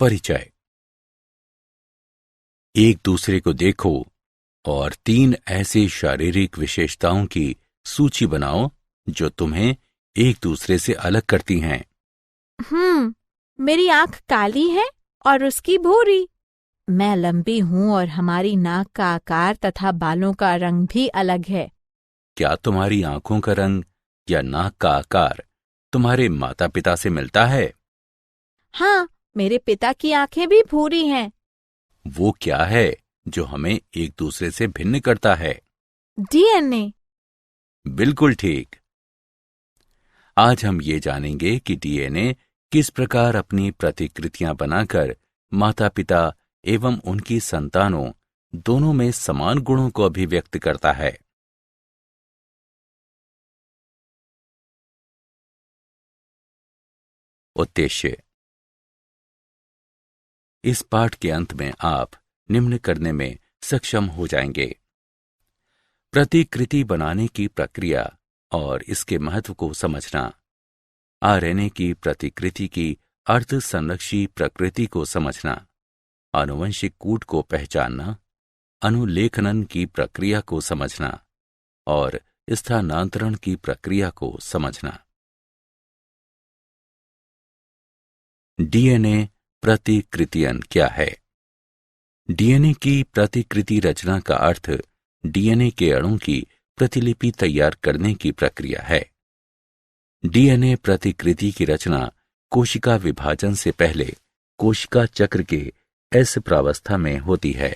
परिचय। एक दूसरे को देखो और 3 ऐसी शारीरिक विशेषताओं की सूची बनाओ जो तुम्हें एक दूसरे से अलग करती हैं। मेरी आंख काली है और उसकी भूरी। मैं लंबी हूँ और हमारी नाक का आकार तथा बालों का रंग भी अलग है। क्या तुम्हारी आंखों का रंग या नाक का आकार तुम्हारे माता पिता से मिलता है? हाँ, मेरे पिता की आंखें भी भूरी हैं। वो क्या है जो हमें एक दूसरे से भिन्न करता है? डीएनए। बिल्कुल ठीक। आज हम ये जानेंगे कि डीएनए किस प्रकार अपनी प्रतिकृतियां बनाकर माता पिता एवं उनकी संतानों दोनों में समान गुणों को अभिव्यक्त करता है। उद्देश्य। इस पाठ के अंत में आप निम्न करने में सक्षम हो जाएंगे: प्रतिकृति बनाने की प्रक्रिया और इसके महत्व को समझना, आरएनए की प्रतिकृति की अर्धसंरक्षी प्रकृति को समझना, आनुवंशिक कूट को पहचानना, अनुलेखनन की प्रक्रिया को समझना और स्थानांतरण की प्रक्रिया को समझना। डीएनए प्रतिकृतियन क्या है? डीएनए की प्रतिकृति रचना का अर्थ डीएनए के अणु की प्रतिलिपि तैयार करने की प्रक्रिया है। डीएनए प्रतिकृति की रचना कोशिका विभाजन से पहले कोशिका चक्र के एस प्रावस्था में होती है।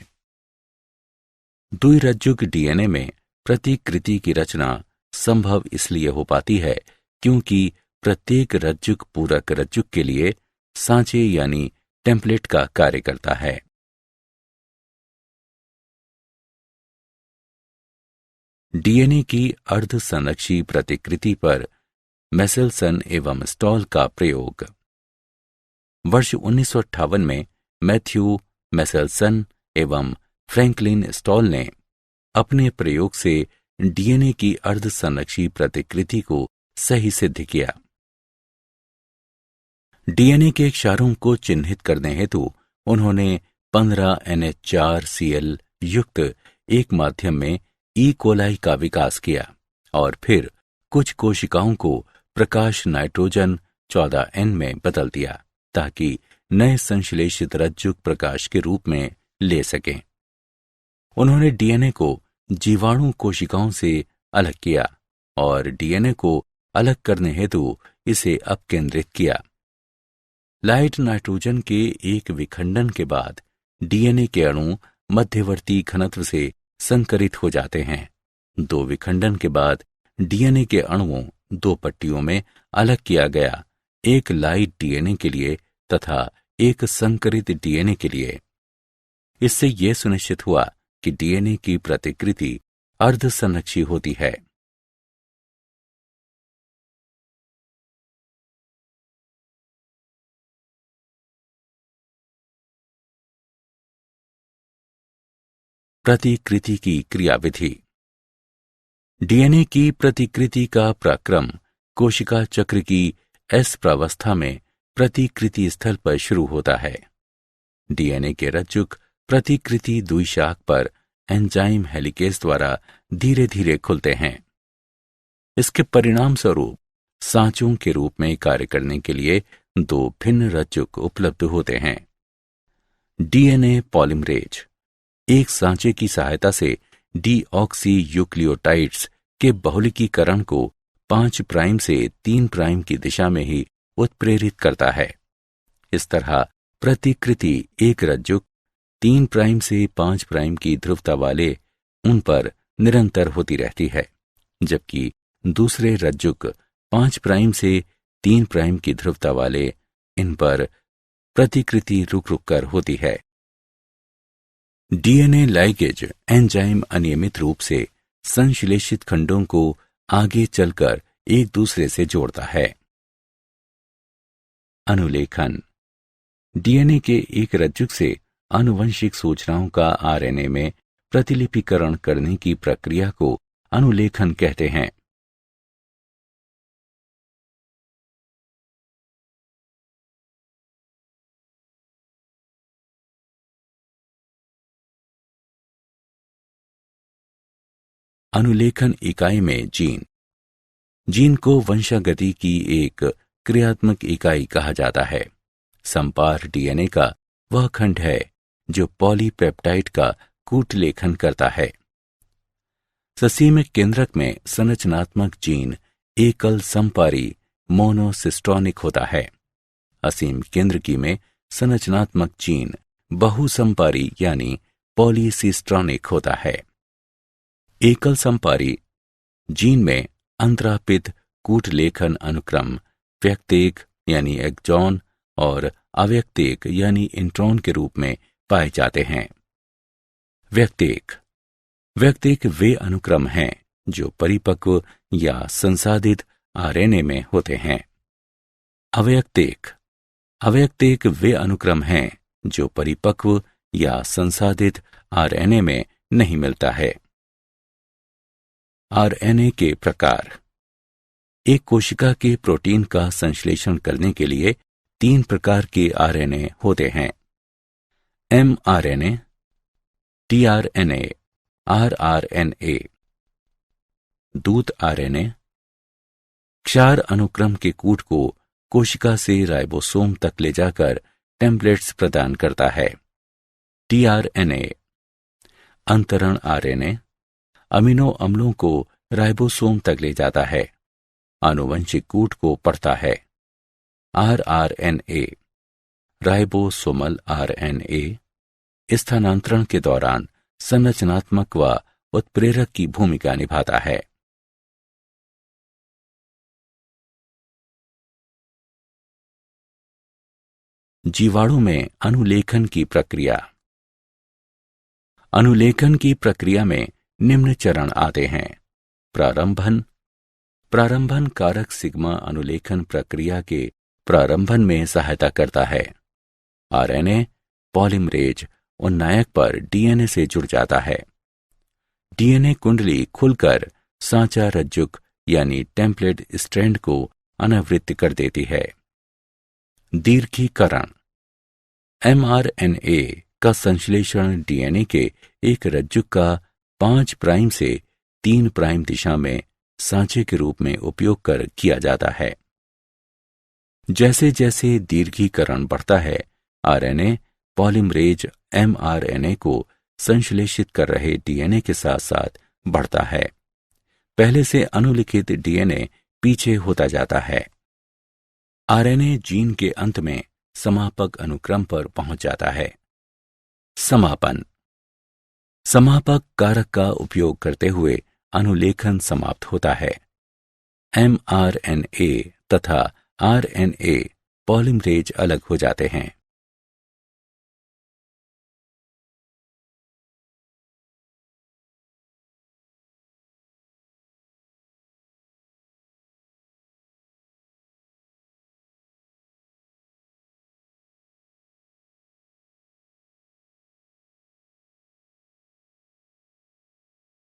द्विरज्जुक डीएनए में प्रतिकृति की रचना संभव इसलिए हो पाती है क्योंकि प्रत्येक रज्जुक पूरक रज्जुक के लिए सांचे यानी टेम्पलेट का कार्य करता है। डीएनए की अर्धसंरक्षी प्रतिकृति पर मेसेल्सन एवं स्टॉल का प्रयोग। वर्ष 1958 में मैथ्यू मेसेल्सन एवं फ्रैंकलिन स्टॉल ने अपने प्रयोग से डीएनए की अर्धसंरक्षी प्रतिकृति को सही सिद्ध किया। डीएनए के क्षारों को चिन्हित करने हेतु उन्होंने 15NH4Cl युक्त एक माध्यम में ई कोलाई का विकास किया और फिर कुछ कोशिकाओं को प्रकाश नाइट्रोजन 14N में बदल दिया ताकि नए संश्लेषित रज्जुक प्रकाश के रूप में ले सकें। उन्होंने डीएनए को जीवाणु कोशिकाओं से अलग किया और डीएनए को अलग करने हेतु इसे अपकेंद्रित किया। लाइट नाइट्रोजन के एक विखंडन के बाद डीएनए के अणु मध्यवर्ती घनत्व से संकरित हो जाते हैं। 2 विखंडन के बाद डीएनए के अणुओं 2 पट्टियों में अलग किया गया, एक लाइट डीएनए के लिए तथा एक संकरित डीएनए के लिए। इससे यह सुनिश्चित हुआ कि डीएनए की प्रतिकृति अर्धसंरक्षी होती है। प्रतिकृति की क्रियाविधि। डीएनए की प्रतिकृति का प्रक्रम कोशिका चक्र की एस प्रावस्था में प्रतिकृति स्थल पर शुरू होता है। डीएनए के रज्जुक प्रतिकृति द्विशाख पर एंजाइम हेलिकेज द्वारा धीरे धीरे खुलते हैं। इसके परिणाम स्वरूप सांचों के रूप में कार्य करने के लिए 2 भिन्न रज्जुक उपलब्ध होते हैं। डीएनए पॉलिमरेज एक सांचे की सहायता से डीऑक्सी यूक्लियोटाइड्स के बहुलकीकरण को 5 प्राइम से 3 प्राइम की दिशा में ही उत्प्रेरित करता है। इस तरह प्रतिकृति एक रज्जुक 3 प्राइम से 5 प्राइम की ध्रुवता वाले उन पर निरंतर होती रहती है, जबकि दूसरे रज्जुक 5 प्राइम से 3 प्राइम की ध्रुवता वाले इन पर प्रतिकृति रुक रुक कर होती है। डीएनए लाइगेज एंजाइम अनियमित रूप से संश्लेषित खंडों को आगे चलकर एक दूसरे से जोड़ता है। अनुलेखन डीएनए के एक रज्जुक से आनुवंशिक सूचनाओं का आरएनए में प्रतिलिपिकरण करने की प्रक्रिया को अनुलेखन कहते हैं। अनुलेखन इकाई में जीन को वंशागति की एक क्रियात्मक इकाई कहा जाता है। संपार डीएनए का वह खंड है जो पॉलीपेप्टाइड का कूटलेखन करता है। ससीमिक केंद्रक में संरचनात्मक जीन एकल संपारी मोनोसिस्टोनिक होता है। असीम केंद्रकी में संरचनात्मक जीन बहुसंपारी यानी पॉलीसिस्ट्रॉनिक होता है। एकल संपारी जीन में अंतरापित कूटलेखन अनुक्रम व्यक्तेक यानी एक्सॉन और अव्यक्तेक यानी इंट्रॉन के रूप में पाए जाते हैं। व्यक्तेक वे अनुक्रम हैं जो परिपक्व या संसाधित आरएनए में होते हैं। अव्यक्तेक वे अनुक्रम हैं जो परिपक्व या संसाधित आरएनए में नहीं मिलता है। आरएनए के प्रकार। एक कोशिका के प्रोटीन का संश्लेषण करने के लिए 3 प्रकार के आरएनए होते हैं: एमआरएनए, टीआरएनए, आरआरएनए। दूत आरएनए क्षार अनुक्रम के कूट को कोशिका से राइबोसोम तक ले जाकर टेम्पलेट्स प्रदान करता है। टीआरएनए अंतरण आरएनए अमीनो अम्लों को राइबोसोम तक ले जाता है, आनुवंशिक कूट को पढ़ता है। आरआरएनए राइबोसोमल आरएनए स्थानांतरण के दौरान संरचनात्मक व उत्प्रेरक की भूमिका निभाता है। जीवाणु में अनुलेखन की प्रक्रिया। अनुलेखन की प्रक्रिया में निम्न चरण आते हैं: प्रारंभन कारक सिग्मा अनुलेखन प्रक्रिया के प्रारंभन में सहायता करता है। आरएनए पॉलीमरेज उन्नायक पर डीएनए से जुड़ जाता है। डीएनए कुंडली खुलकर सांचा रज्जुक यानी टेम्पलेट स्ट्रैंड को अनावृत कर देती है। दीर्घीकरण एमआरएनए का संश्लेषण डीएनए के एक रज्जुक का 5 प्राइम से 3 प्राइम दिशा में सांचे के रूप में उपयोग कर किया जाता है। जैसे जैसे दीर्घीकरण बढ़ता है, आरएनए पॉलीमरेज एमआरएनए को संश्लेषित कर रहे डीएनए के साथ साथ बढ़ता है। पहले से अनुलिखित डीएनए पीछे होता जाता है। आरएनए जीन के अंत में समापक अनुक्रम पर पहुंच जाता है। समापक कारक का उपयोग करते हुए अनुलेखन समाप्त होता है। एमआरएनए तथा आरएनए पॉलीमरेज अलग हो जाते हैं।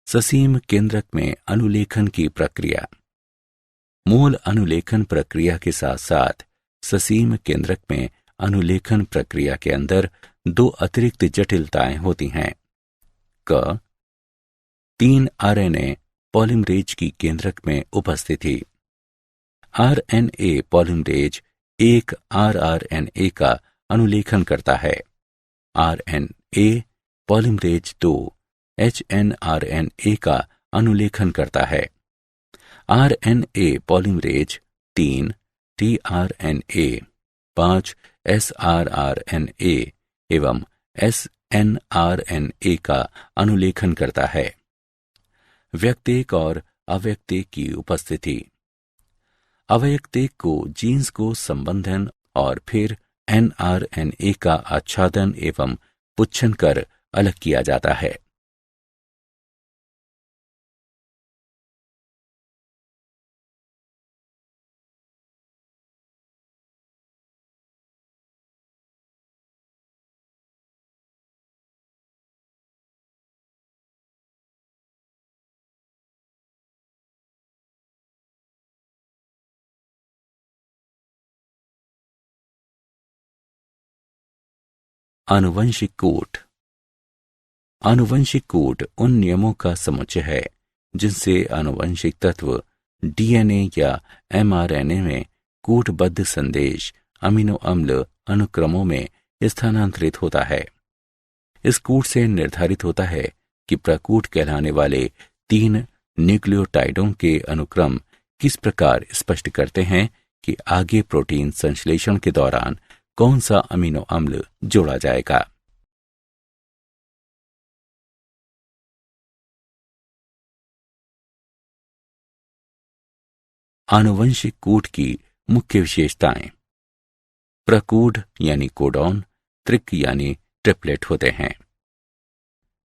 ससीम केंद्रक में अनुलेखन की प्रक्रिया। मूल अनुलेखन प्रक्रिया के साथ साथ ससीम केंद्रक में अनुलेखन प्रक्रिया के अंदर 2 अतिरिक्त जटिलताएं होती हैं। 3 आरएनए पॉलीमरेज की केंद्रक में उपस्थिति। आरएनए पॉलीमरेज 1 आरआरएनए का अनुलेखन करता है। आरएनए पॉलीमरेज 2 एचएनआरएनए का अनुलेखन करता है। आरएनए पॉलीमरेज 3 टीआरएनए, 5 एसआरआरएनए एवं एसएनआरएनए का अनुलेखन करता है। व्यक्तेक और अव्यक्तेक की उपस्थिति। अव्यक्तेक को जीन्स को संबंधन और फिर एनआरएनए का आच्छादन एवं पुच्छन कर अलग किया जाता है। आनुवंशिक कूट। आनुवंशिक कूट उन नियमों का समुच्चय है जिनसे आनुवंशिक तत्व डीएनए या एमआरएनए में कूटबद्ध संदेश अमीनो अम्ल अनुक्रमों में स्थानांतरित होता है। इस कूट से निर्धारित होता है कि प्रकूट कहलाने वाले 3 न्यूक्लियोटाइडों के अनुक्रम किस प्रकार स्पष्ट करते हैं कि आगे प्रोटीन संश्लेषण के दौरान कौन सा अमीनो अम्ल जोड़ा जाएगा। आनुवंशिक कूट की मुख्य विशेषताएं। प्रकूट यानी कोडॉन, त्रिक यानी ट्रिपलेट होते हैं।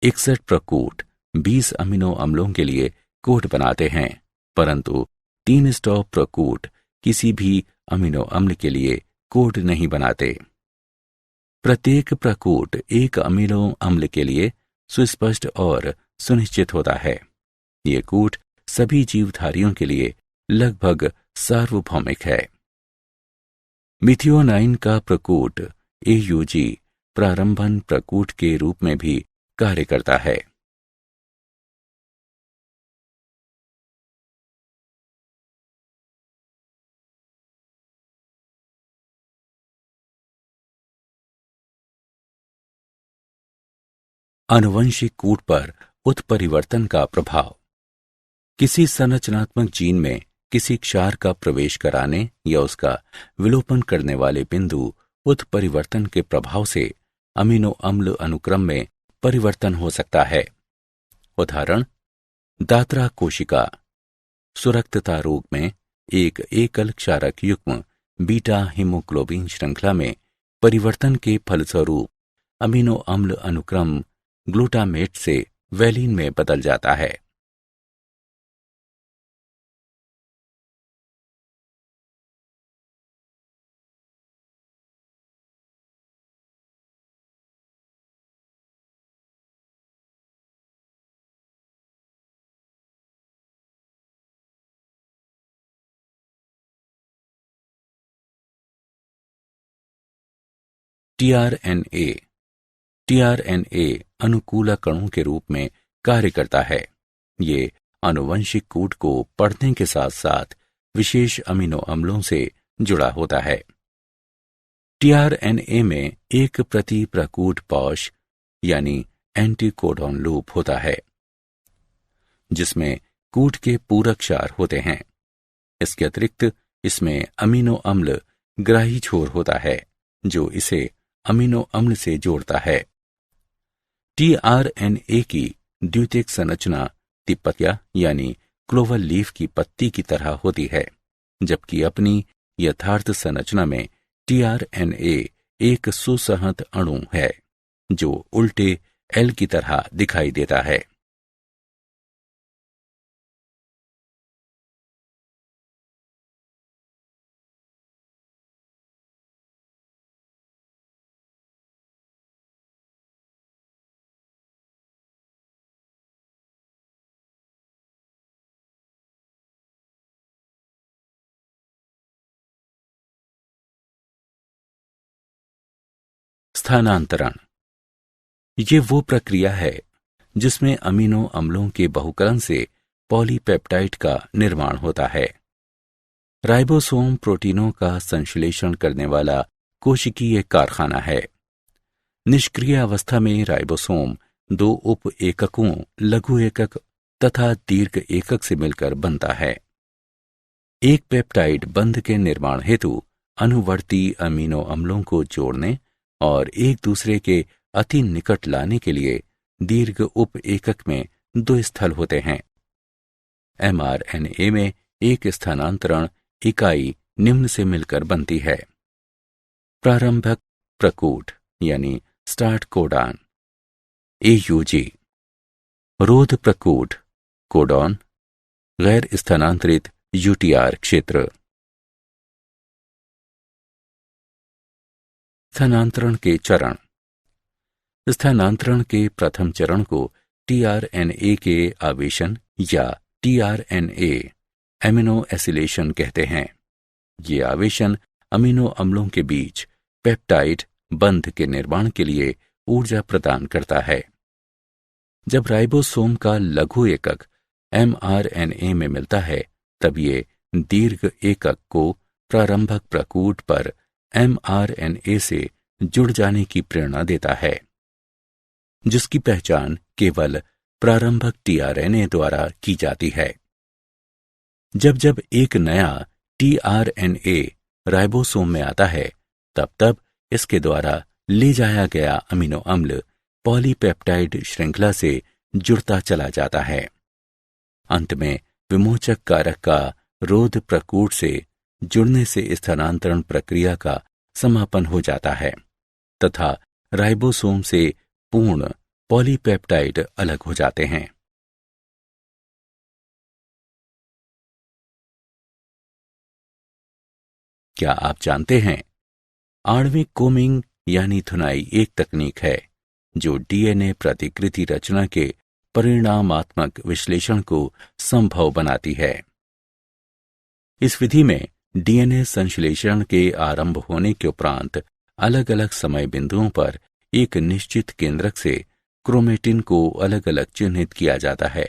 61 प्रकूट 20 अमीनो अम्लों के लिए कोड बनाते हैं, परंतु 3 स्टॉप प्रकूट किसी भी अमीनो अम्ल के लिए कोड नहीं बनाते। प्रत्येक प्रकूट एक अमीनो अम्ल के लिए सुस्पष्ट और सुनिश्चित होता है। ये कूट सभी जीवधारियों के लिए लगभग सार्वभौमिक है। मिथियोनाइन का प्रकूट AUG प्रारंभन प्रकूट के रूप में भी कार्य करता है। आनुवंशिक कूट पर उत्परिवर्तन का प्रभाव। किसी संरचनात्मक जीन में किसी क्षार का प्रवेश कराने या उसका विलोपन करने वाले बिंदु उत्परिवर्तन के प्रभाव से अमीनो अम्ल अनुक्रम में परिवर्तन हो सकता है। उदाहरण, दात्रा कोशिका सुरक्तता रोग में एक एकल क्षारक युग्म बीटा हीमोग्लोबिन श्रृंखला में परिवर्तन के फलस्वरूप अमीनो अम्ल अनुक्रम ग्लूटामेट से वैलीन में बदल जाता है। टीआरएनए अनुकूलक अणु के रूप में कार्य करता है। ये आनुवंशिक कूट को पढ़ने के साथ साथ विशेष अमीनो अम्लों से जुड़ा होता है। टीआरएनए में एक प्रति प्रकूट पॉश यानी एंटीकोडॉन लूप होता है, जिसमें कूट के पूरक क्षार होते हैं। इसके अतिरिक्त इसमें अमीनो अम्ल ग्राही छोर होता है, जो इसे अमीनो अम्ल से जोड़ता है। टीआरएनए की द्वितीयक संरचना तिपतिया यानी क्लोवर लीफ की पत्ती की तरह होती है, जबकि अपनी यथार्थ संरचना में टीआरएनए एक सुसंहत अणु है जो उल्टे एल की तरह दिखाई देता है। स्थानांतरण ये वो प्रक्रिया है जिसमें अमीनो अम्लों के बहुकरण से पॉलीपेप्टाइड का निर्माण होता है। राइबोसोम प्रोटीनों का संश्लेषण करने वाला कोशिकीय कारखाना है। निष्क्रिय अवस्था में राइबोसोम 2 उप एककों लघु एकक तथा दीर्घ एकक से मिलकर बनता है। एक पेप्टाइड बंध के निर्माण हेतु अनुवर्ती अमीनो अम्लों को जोड़ने और एक दूसरे के अति निकट लाने के लिए दीर्घ उप एकक में 2 स्थल होते हैं। एमआरएनए में एक स्थानांतरण इकाई निम्न से मिलकर बनती है। प्रारंभक प्रकूट यानी स्टार्ट कोडान AUG, रोध प्रकूट कोडॉन, गैर स्थानांतरित UTR क्षेत्र। स्थानांतरण के चरण। स्थानांतरण के प्रथम चरण को टीआरएनए के आवेशन या टीआरएनए एमिनो एसिलेशन कहते हैं। ये आवेशन अमीनो अम्लों के बीच पेप्टाइड बंध के निर्माण के लिए ऊर्जा प्रदान करता है। जब राइबोसोम का लघु एकक mRNA में मिलता है, तब ये दीर्घ एकक को प्रारंभक प्रकूट पर mRNA से जुड़ जाने की प्रेरणा देता है, जिसकी पहचान केवल प्रारंभक tRNA द्वारा की जाती है। जब जब एक नया tRNA राइबोसोम में आता है, तब तब इसके द्वारा ले जाया गया अमीनो अम्ल पॉलीपेप्टाइड श्रृंखला से जुड़ता चला जाता है। अंत में विमोचक कारक का रोध प्रकूट से जुड़ने से स्थानांतरण प्रक्रिया का समापन हो जाता है तथा राइबोसोम से पूर्ण पॉलीपेप्टाइड अलग हो जाते हैं। क्या आप जानते हैं, आणविक कोमिंग यानी धुनाई एक तकनीक है जो डीएनए प्रतिकृति रचना के परिणामात्मक विश्लेषण को संभव बनाती है। इस विधि में डीएनए संश्लेषण के आरंभ होने के उपरांत अलग अलग समय बिंदुओं पर एक निश्चित केंद्रक से क्रोमेटिन को अलग अलग चिन्हित किया जाता है।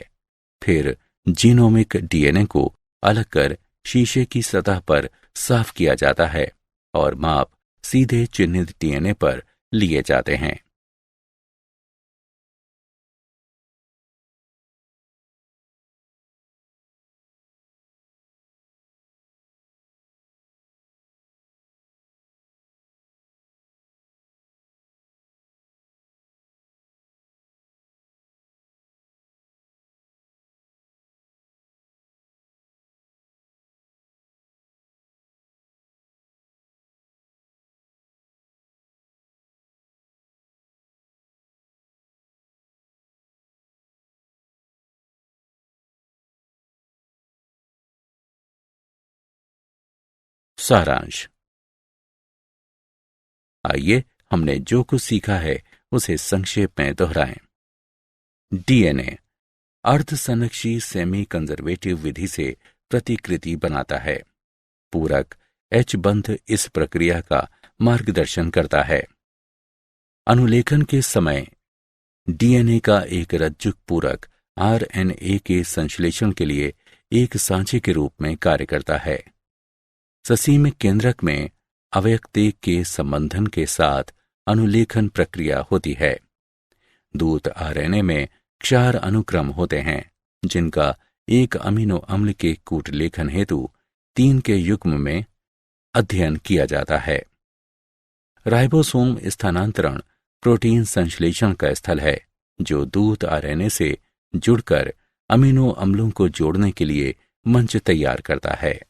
फिर जीनोमिक डीएनए को अलग कर शीशे की सतह पर साफ किया जाता है और माप सीधे चिन्हित डीएनए पर लिए जाते हैं। सारांश। आइए हमने जो कुछ सीखा है उसे संक्षेप में दोहराएं। डीएनए अर्धसंरक्षी सेमी कंजर्वेटिव विधि से प्रतिकृति बनाता है। पूरक H बंध इस प्रक्रिया का मार्गदर्शन करता है। अनुलेखन के समय डीएनए का एक रज्जुक पूरक आरएनए के संश्लेषण के लिए एक सांचे के रूप में कार्य करता है। ससीम केंद्रक में अवयक्तेक के संबंधन के साथ अनुलेखन प्रक्रिया होती है। दूत आरएनए में क्षार अनुक्रम होते हैं, जिनका एक अमीनो अम्ल के कूटलेखन हेतु 3 के युग्म में अध्ययन किया जाता है। राइबोसोम स्थानांतरण प्रोटीन संश्लेषण का स्थल है, जो दूत आरएनए से जुड़कर अमीनो अम्लों को जोड़ने के लिए मंच तैयार करता है।